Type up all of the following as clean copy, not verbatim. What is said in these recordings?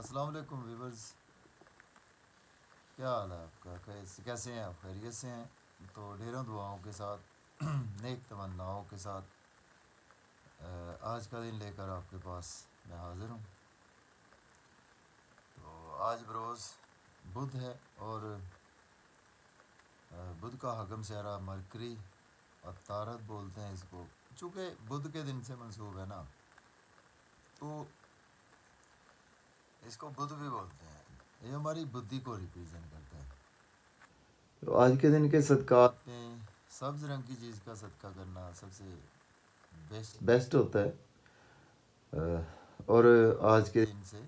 अस्सलाम वालेकुम वीवर्स। क्या हाल है आपका? कैसे हैं आप? खैरियत से हैं? तो ढेरों दुआओं के साथ नेक तमन्नाओं के साथ आज का दिन लेकर आपके पास मैं हाज़िर हूँ। तो आज बरोज़ बुध है और बुध का हकम सियारा मरकरी और तारत बोलते हैं इसको, चूँकि बुध के दिन से मंसूब है ना, तो इसको बुध भी बोलते हैं। ये हमारी बुद्धि को रिप्रेजेंट करता है। तो आज के दिन के सदक़ात में सब्ज़ रंग की चीज़ का सदका करना सबसे बेस्ट होता है। और आज के दिन से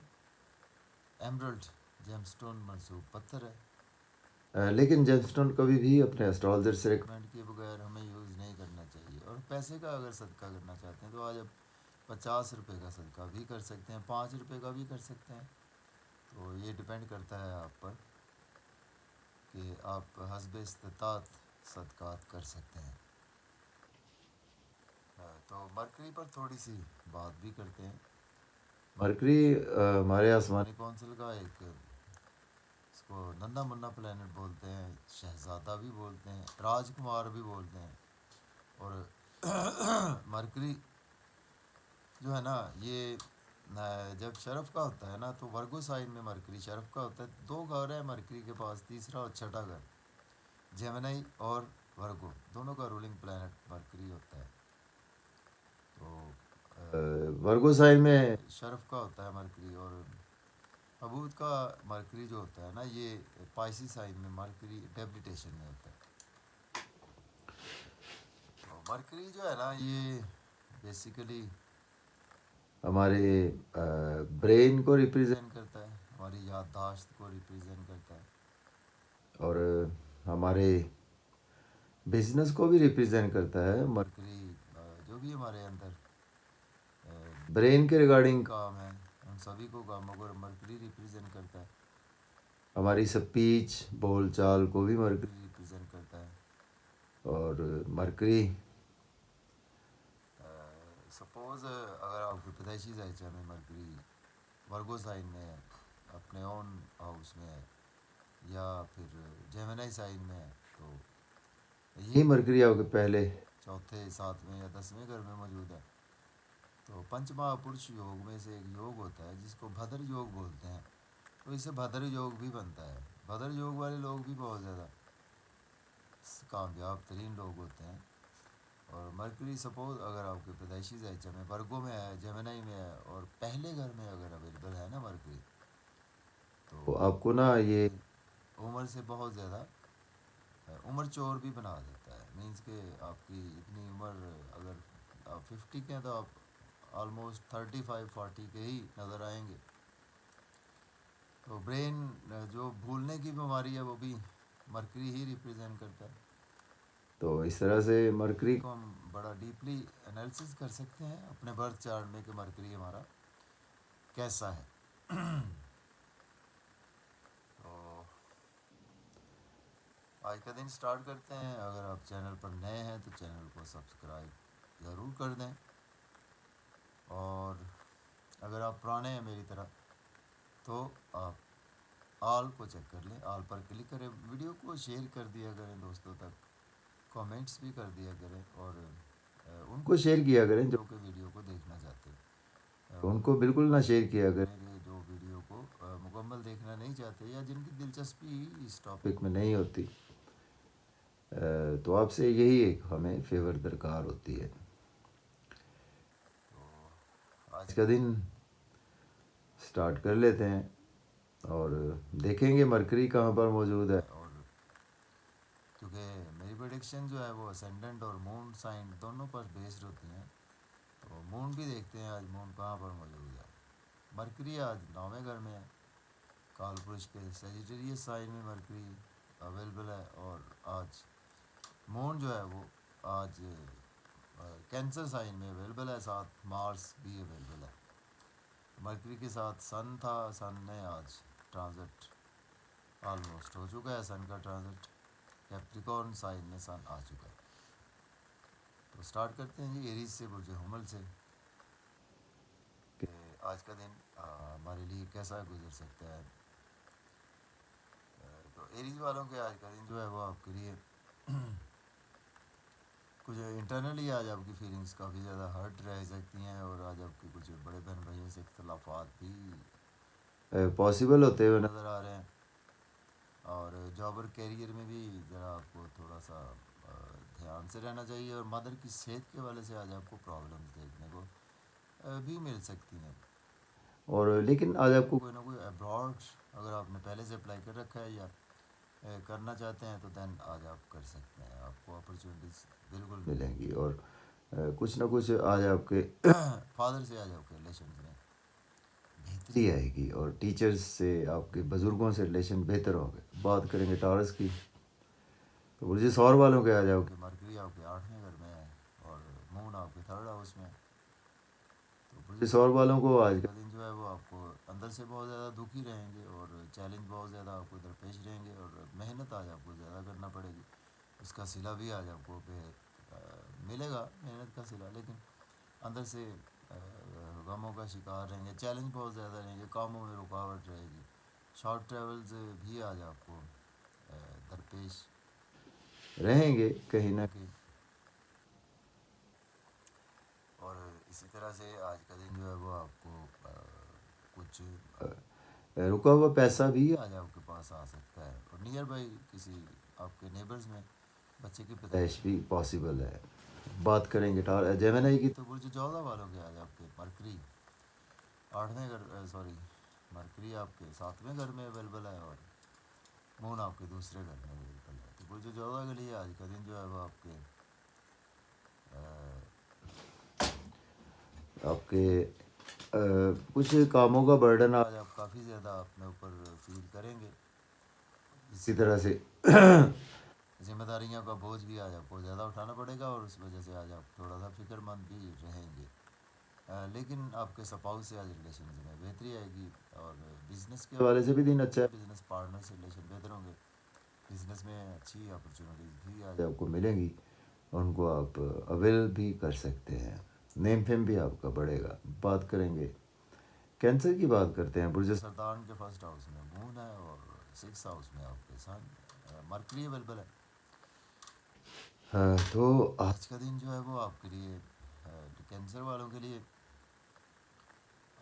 एमरल्ड जेमस्टोन मंसूब पत्थर है, लेकिन जेमस्टोन कभी भी अपने एस्ट्रोलॉजर से रिकमेंड किए बगैर हमें यूज़ नहीं करना चाहिए। और पैसे का अगर सदका करना चाहते हैं तो आज आप 50 रुपये का सदका भी कर सकते हैं, 5 रुपये का भी कर सकते हैं। तो ये डिपेंड करता है आप पर कि आप हस्बे इस्तात सदकात कर सकते हैं। तो मरकरी पर थोड़ी सी बात भी करते हैं। मरकरी हमारे आसमानी कौंसिल का एक, इसको नन्ना मुन्ना प्लेनेट बोलते हैं, शहजादा भी बोलते हैं, राजकुमार भी बोलते हैं। और मरकरी जो है ना, ये जब शरफ का होता है ना, तो वर्गो साइन में मरकरी शरफ का होता है। 2 घर है मरकरी के पास, तीसरा और छठा घर जेमिनी और वर्गो, दोनों का रूलिंग प्लेनेट मरकरी होता है। तो वर्गो साइन में शरफ का होता है मरकरी, और अबूद का मरकरी जो होता है ना, ये पाइसी साइन में मरकरी डेबिलिटेशन में होता है। तो मरकरी जो है ना, ये बेसिकली हमारे ब्रेन को रिप्रेजेंट करता है, हमारी याददाश्त को रिप्रेजेंट करता है, और हमारे बिजनेस को भी रिप्रेजेंट करता है। मरकरी जो भी हमारे अंदर ब्रेन के रिगार्डिंग काम है, उन सभी को कामों को मरकरी रिप्रेजेंट करता है। हमारी स्पीच बोल चाल को भी मरकरी रिप्रेजेंट करता है। और मरकरी सपोज़ अगर आपकी पैदाइशी जायचा में मरकरी वर्गो साइन में है, अपने ओन हाउस में है, या फिर जेमिनी साइन में है, तो यही मरकरी आपके पहले, चौथे, 7वें या 10वें घर में मौजूद है। तो पंचमहापुरुष योग में से एक योग होता है जिसको भद्र योग बोलते हैं। तो इससे भद्र योग भी बनता है। भद्र योग वाले लोग भी बहुत ज़्यादा कामयाब तरीन लोग होते हैं। और मरकरी सपोज अगर आपके पैदाइशी जायचा में वर्गो में है, जेमिनी में है, और पहले घर में अगर अवेलेबल है ना मरकरी, तो आपको ना ये उम्र से बहुत ज़्यादा उम्र चोर भी बना देता है। मीन्स के आपकी इतनी उम्र, अगर आप 50 के हैं तो आप ऑलमोस्ट 35-40 के ही नज़र आएंगे। तो ब्रेन जो भूलने की बीमारी है वो भी मरकरी ही रिप्रेजेंट करता है। तो इस तरह से मरकरी को हम बड़ा डीपली एनालिसिस कर सकते हैं अपने बर्थ चार्ट में कि मरकरी हमारा कैसा है। तो आज का दिन स्टार्ट करते हैं। अगर आप चैनल पर नए हैं तो चैनल को सब्सक्राइब ज़रूर कर दें, और अगर आप पुराने हैं मेरी तरह तो आप आल को चेक कर लें, आल पर क्लिक करें, वीडियो को शेयर कर दिया करें दोस्तों तक, कमेंट्स भी कर दिया करें, और उनको शेयर किया करें जो कि वीडियो को देखना चाहते हैं। उनको बिल्कुल ना शेयर किया करें जो वीडियो को मुकम्मल देखना नहीं चाहते, या जिनकी दिलचस्पी इस टॉपिक में नहीं होती। तो आपसे यही एक हमें फेवर दरकार होती है। तो आज का दिन स्टार्ट कर लेते हैं और देखेंगे मरकरी कहाँ पर मौजूद है। और क्योंकि मेरी प्रेडिक्शन जो है वो असेंडेंट और मून साइन दोनों पर बेस्ड होती हैं, तो मून भी देखते हैं आज मून कहाँ पर मौजूद है। मरकरी आज 9वें घर में है, कालपुरुष के सेजिटेरियस साइन में मरकरी अवेलेबल है। और आज मून जो है वो आज कैंसर साइन में अवेलेबल है, साथ मार्स भी अवेलेबल है। मरकरी के साथ सन था, सन ने आज ट्रांजिट ऑलमोस्ट हो चुका है। सन का ट्रांजिट कैप्रिकॉर्न साइन में सन आ चुका है। तो स्टार्ट करते हैं जी एरीज से, बुर्ज हुमल से, कि आज का दिन हमारे लिए कैसा गुजर सकता है। तो एरीज वालों के आज का दिन जो है वो आपके लिए कुछ इंटरनली आज आपकी फीलिंग्स काफ़ी ज़्यादा हर्ट रह सकती हैं, और आज आपके कुछ बड़े बहन भाइयों से इख्तलाफात भी पॉसिबल होते हुए नज़र आ रहे हैं। और जॉब और करियर में भी ज़रा आपको थोड़ा सा ध्यान से रहना चाहिए, और मदर की सेहत के वाले से आज आपको प्रॉब्लम्स देखने को भी मिल सकती हैं। और लेकिन आज आपको कोई ना कोई अब्रॉड अगर आपने पहले से अप्लाई कर रखा है या करना चाहते हैं, तो दैन आज आप कर सकते हैं, आपको अपॉर्चुनिटीज़ बिल्कुल मिलेंगी। और कुछ ना कुछ आज आपके फादर से आज आपके रिलेशन में बेहतरी आएगी, और टीचर्स से आपके बुज़ुर्गों से रिलेशन बेहतर होंगे। बात करेंगे टॉरस की, तो बुर्ज सौर वालों के आ जाओ कि मरकरी आपके 8वें घर में है और मून आपके 3rd हाउस में। तो बुर्ज सौर वालों को आज का दिन जो है वो आपको अंदर से बहुत ज़्यादा दुखी रहेंगे, और चैलेंज बहुत ज़्यादा आपको दरपेश रहेंगे, और मेहनत आज आपको ज़्यादा करना पड़ेगी। उसका सिला भी आज आपको मिलेगा, मेहनत का सिला, लेकिन अंदर से गमों का शिकार रहेंगे, चैलेंज बहुत ज़्यादा रहेंगे, कामों में रुकावट रहेगी, शॉर्ट ट्रेवल्स भी आज आपको दरपेश रहेंगे कहीं ना कहीं। और इसी तरह से आज का दिन जो है वो आपको कुछ रुका हुआ पैसा भी आज आपके पास आ सकता है, और नियर बाई किसी आपके नेबर्स में बच्चे की पैदाइश भी पॉसिबल है। बात करेंगे जेमिनी की, तो बुर्ज जोधा वालों के आज आपके मरकरी 8वें घर सॉरी मरकरी आपके 7वें घर में अवेलेबल है, और मून आपके दूसरे घर में अवेलेबल है। तो बुर्ज जोधा के लिए आज का दिन जो है वो आपके कुछ कामों का बर्डन आज आप काफ़ी ज़्यादा अपने ऊपर फील करेंगे। इसी तरह से जिम्मेदारियों का बोझ भी आज आपको ज़्यादा उठाना पड़ेगा, और उस वजह से आज आप थोड़ा सा फिक्रमंद भी रहेंगे। लेकिन आपके स्पाउस से आज रिलेशन में बेहतरी आएगी, और बिज़नेस के हवाले से भी दिन अच्छा है। बिज़नेस पार्टनर से रिलेशन बेहतर होंगे, बिज़नेस में अच्छी अपॉर्चुनिटीज़ भी आज आपको मिलेंगी, और उनको आप अवेल भी कर सकते हैं। नेम फेम भी आपका बढ़ेगा। बात करेंगे कैंसर की, बात करते हैं बुर्ज सरदान के 1st हाउस में मून है, और 6th हाउस में आपके सन मरकरी अवेलेबल है। तो आज का दिन जो है वो आपके लिए कैंसर वालों के लिए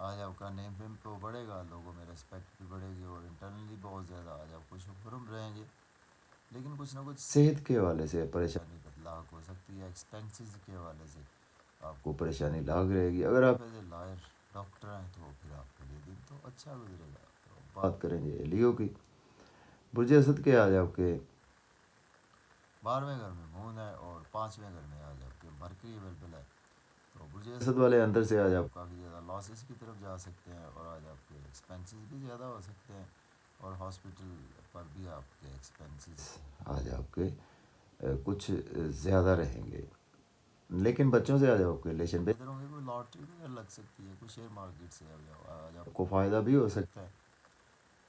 आज आपका नेम फेम तो बढ़ेगा, लोगों में रिस्पेक्ट भी बढ़ेगी, और इंटरनली बहुत ज़्यादा आज आप खुशखुरम रहेंगे। लेकिन कुछ ना कुछ सेहत के हवाले से परेशानी लाग हो सकती है, एक्सपेंसेस के हवाले से आपको परेशानी लाग रहेगी। अगर आप एज ए लॉयर डॉक्टर हैं तो फिर आपके लिए दिन तो अच्छा गुजरेगा। तो बात करेंगे लियो की, बुर्ज असद के आज आपके 12वें घर में मून है, और 5वें घर में आज आपके मरकरी अवेलेबल है। तो बुर्ज असद वाले अंदर से आज आप काफ़ी ज़्यादा लॉसेस की तरफ जा सकते हैं, और आज आपके एक्सपेंसेस भी ज़्यादा हो सकते हैं, और हॉस्पिटल पर भी आपके एक्सपेंसेस आज आपके कुछ ज़्यादा रहेंगे। लेकिन बच्चों से आज आपके रिलेशन बेहतर होंगे, कोई लॉटरी वगैरह लग सकती है, कोई शेयर मार्केट से आज आपको फ़ायदा भी हो सकता है,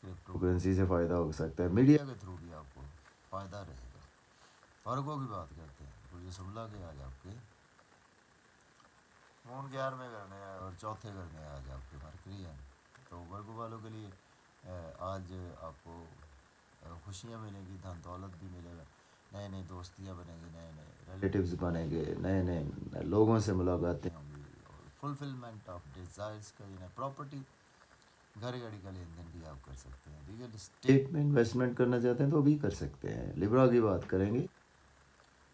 क्रिप्टो करेंसी से फ़ायदा हो सकता है, मीडिया के थ्रू भी आपको फ़ायदा रहेगा। वर्गों की बात करते हैं, बुर्ज शुमला के आज आपके मून 11वें घर में है, और 4थे घर में आज आपके मरकरी है। तो वर्गों वालों के लिए आज आपको खुशियाँ मिलेंगी, धन दौलत भी मिलेगा, नए नए दोस्तियाँ बनेंगी, नए नए रिलेटिव्स बनेंगे, नए नए लोगों से मुलाकातें होंगी, और फुलफिलमेंट ऑफ डिज़ायर्स का दिन है। प्रॉपर्टी घर गाड़ी का लेन देन भी आप कर सकते हैं, रियल इस्टेट में इन्वेस्टमेंट करना चाहते हैं तो भी कर सकते हैं। लिब्रा की बात करेंगे,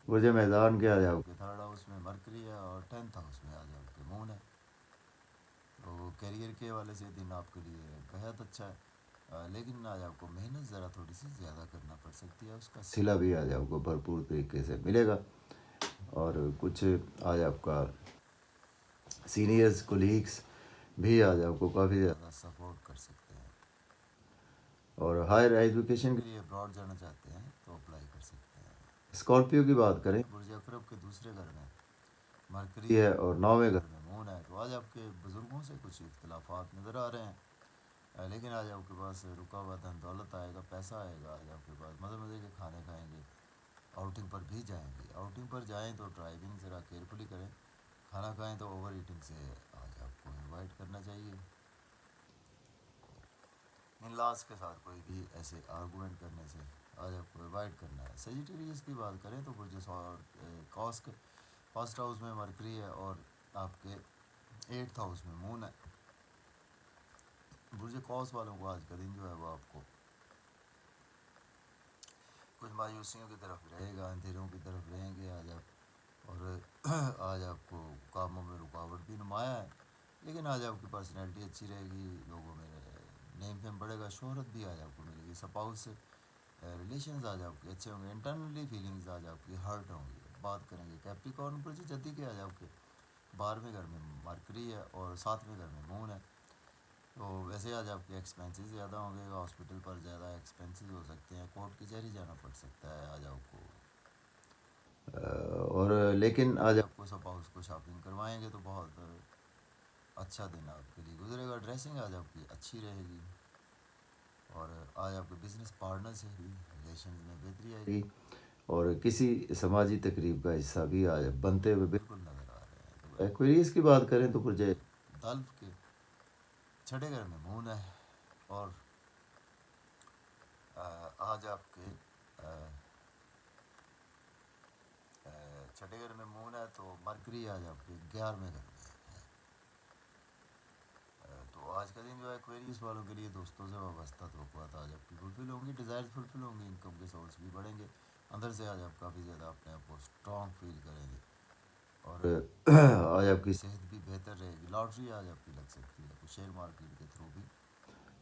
बुर्ज मैदान के आ जाओ कि 3rd हाउस में मरकरी है, और 10th हाउस में आ जाओ कि मून है। तो करियर के हवाले से दिन आपके लिए बेहद अच्छा है, लेकिन आज आपको मेहनत ज़रा थोड़ी सी ज़्यादा करना पड़ सकती है, उसका सिला भी आज आपको भरपूर तरीके से मिलेगा। और कुछ आज आपका सीनियर्स कोलीग्स भी आज आपको काफ़ी ज़्यादा सपोर्ट कर सकते हैं, और हायर एजुकेशन के लिए अब्रॉड जाना चाहते हैं तो अप्लाई कर सकते हैं। स्कॉर्पियो की बात करें, बुर्ज अकरब के दूसरे घर में मरकरी है, और 9वें घर में मून है। तो आज आपके बुज़ुर्गों से कुछ इख्तलाफात नज़र आ रहे हैं, लेकिन आज आपके पास रुका हुआ धन दौलत आएगा, पैसा आएगा, आज आपके पास मज़े मज़े के खाने खाएंगे, आउटिंग पर भी जाएंगे। आउटिंग पर जाएं तो ड्राइविंग ज़रा केयरफुली करें, खाना खाएं तो ओवर ईटिंग से आज आपको अवॉइड करना चाहिए। इन लॉज के साथ कोई भी ऐसे आर्गूमेंट करने से आज आपको अवॉइड करना है। सजिटेरियस की बात करें तो बुर्ज कॉस्क फर्स्ट हाउस में मरकरी है और आपके 8th हाउस में मून है। बुर्ज कॉस वालों को आज का दिन जो है वो आपको कुछ मायूसियों की तरफ रहेगा, अंधेरों की तरफ रहेंगे आज आप। और आज आपको कामों में रुकावट भी नुमाया है, लेकिन आज आपकी पर्सनैलिटी अच्छी रहेगी, लोगों में नेम फेम बढ़ेगा, शोहरत भी आज आपको मिलेगी। स्पाउस से रिलेशंस आज आपके अच्छे होंगे। इंटरनली फीलिंग्स आज आपकी हर्ट होंगी। बात करेंगे कैप्रिकॉर्न पर जल्दी के आज आपके 12वें घर में मरकरी है और 7वें घर में मून है। तो वैसे आज आपके एक्सपेंसेस ज़्यादा होंगे, हॉस्पिटल पर ज़्यादा एक्सपेंसेस हो सकते हैं, कोर्ट कचहरी जाना पड़ सकता है आज आपको। और लेकिन आज आपको स्पाउस को शॉपिंग करवाएंगे तो बहुत अच्छा दिन आपके लिए गुजरेगा। ड्रेसिंग आज आपकी अच्छी रहेगी और आज आपके बिजनेस पार्टनर से भी रिलेशन में बेहतरी आएगी और किसी समाजी तकरीब का हिस्सा भी आज बनते हुए बिल्कुल नज़र आ रहे हैं। तो एक्वेरियस की बात करें तो पुरजे दल्फ के 6ठे घर में मून है और आज आपके 6ठे घर में मून है तो मरकरी आज आपके 11वें घर में है। तो आज का दिन जो है एक्वेरियस वालों के लिए दोस्तों से वाबस्ता तवक्कुआत आज आपकी फुलफिल होंगी, डिज़ायर फुलफिल होंगी, इनकम के सोर्स भी बढ़ेंगे। अंदर से आज आप काफ़ी ज़्यादा अपने आप को स्ट्रॉन्ग फील करेंगे और आज आपकी सेहत भी बेहतर रहेगी। लॉटरी आज आपकी लग सकती है, कुछ शेयर मार्केट के थ्रू भी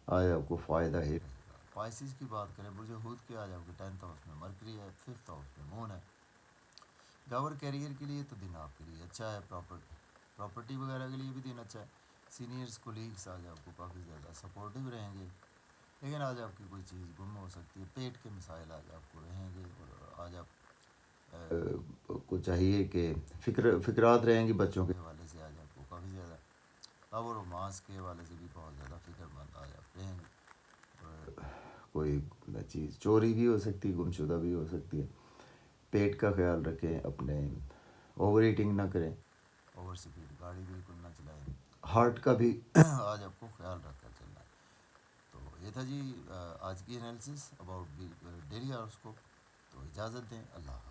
आज आपको फ़ायदा ही रहेगा। पाइसिस की बात करें बुर्ज हूद के आज आपके 10th हाउस में मरकरी है, 5th हाउस में मून है। गवर कैरियर के लिए तो दिन आपके लिए अच्छा है, प्रॉपर्टी वगैरह के लिए भी दिन अच्छा है। सीनियर्स कोलीग्स आज आपको काफ़ी ज़्यादा सपोर्टिव रहेंगे, लेकिन आज आपकी कोई चीज़ गुम हो सकती है। पेट के मसाइल आज आपको रहेंगे और आज आप को चाहिए कि फिक्रात रहेंगी बच्चों के हवाले से। आज आपको काफ़ी ज़्यादा लव और रोमांस के हवाले से भी बहुत ज़्यादा फिक्रमंद आज आप रहेंगे। और कोई चीज़ चोरी भी हो सकती है, गुमशुदा भी हो सकती है। पेट का ख्याल रखें, अपने ओवर ईटिंग ना करें, ओवर स्पीड गाड़ी बिल्कुल ना चलाएं। हार्ट का भी आज आपको ख्याल रखकर चलना है। तो ये था जी आज की एनालिसिस अबाउट डेली हॉरोस्कोप। तो इजाज़त दें, अल्लाह।